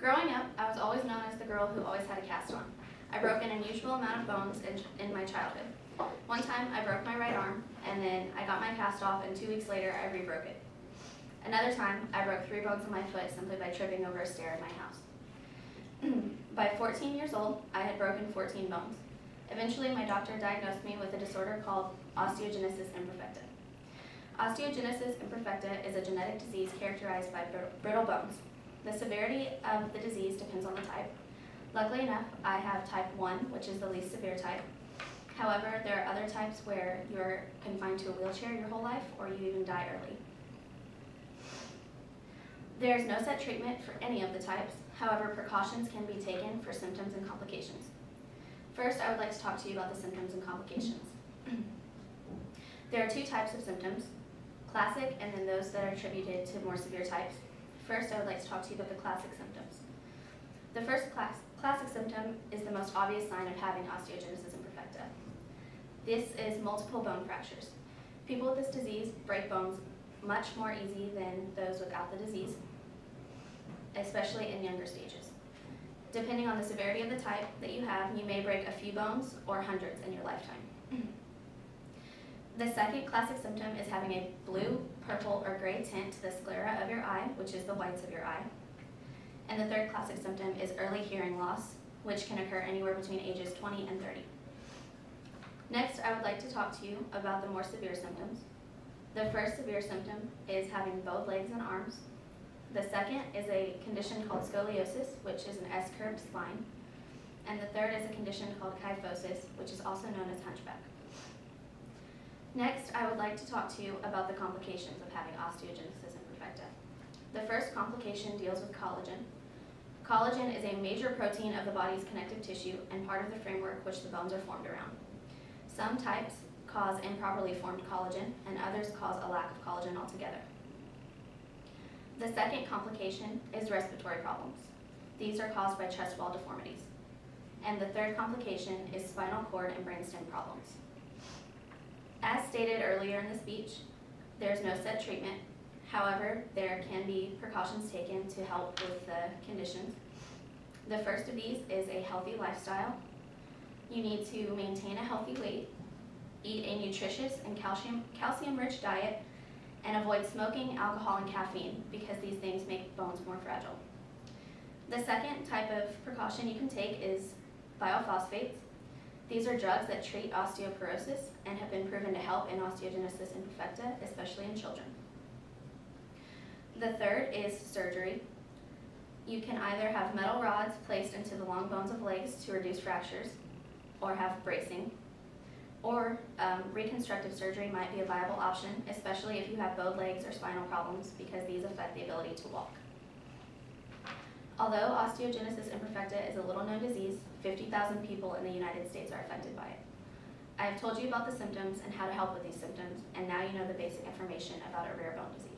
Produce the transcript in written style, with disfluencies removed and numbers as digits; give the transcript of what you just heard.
Growing up, I was always known as the girl who always had a cast on. I broke an unusual amount of bones in my childhood. One time, I broke my right arm, and then I got my cast off, and 2 weeks later, I re-broke it. Another time, I broke 3 bones in my foot simply by tripping over a stair in my house. By 14 years old, I had broken 14 bones. Eventually, my doctor diagnosed me with a disorder called osteogenesis imperfecta. Osteogenesis imperfecta is a genetic disease characterized by brittle bones. The severity of the disease depends on the type. Luckily enough, I have type 1, which is the least severe type. However, there are other types where you're confined to a wheelchair your whole life, or you even die early. There is no set treatment for any of the types. However, precautions can be taken for symptoms and complications. First, I would like to talk to you about the symptoms and complications. There are 2 types of symptoms, classic and then those that are attributed to more severe types. First, I would like to talk to you about the classic symptoms. The first classic symptom is the most obvious sign of having osteogenesis imperfecta. This is multiple bone fractures. People with this disease break bones much more easy than those without the disease, especially in younger stages. Depending on the severity of the type that you have, you may break a few bones or hundreds in your lifetime. The second classic symptom is having a blue, purple, or gray tint to the sclera of your eye, which is the whites of your eye. And the third classic symptom is early hearing loss, which can occur anywhere between ages 20 and 30. Next, I would like to talk to you about the more severe symptoms. The first severe symptom is having bowed legs and arms. The second is a condition called scoliosis, which is an S-curved spine. And the third is a condition called kyphosis, which is also known as hunchback. Next, I would like to talk to you about the complications of having osteogenesis imperfecta. The first complication deals with collagen. Collagen is a major protein of the body's connective tissue and part of the framework which the bones are formed around. Some types cause improperly formed collagen, and others cause a lack of collagen altogether. The second complication is respiratory problems. These are caused by chest wall deformities. And the third complication is spinal cord and brainstem problems. As stated earlier in the speech, there's no set treatment. However, there can be precautions taken to help with the conditions. The first of these is a healthy lifestyle. You need to maintain a healthy weight, eat a nutritious and calcium-rich diet, and avoid smoking, alcohol, and caffeine because these things make bones more fragile. The second type of precaution you can take is biophosphates. These are drugs that treat osteoporosis and have been proven to help in osteogenesis imperfecta, especially in children. The third is surgery. You can either have metal rods placed into the long bones of legs to reduce fractures, or have bracing, or reconstructive surgery might be a viable option, especially if you have bowed legs or spinal problems, because these affect the ability to walk. Although osteogenesis imperfecta is a little-known disease, 50,000 people in the United States are affected by it. I have told you about the symptoms and how to help with these symptoms, and now you know the basic information about a rare bone disease.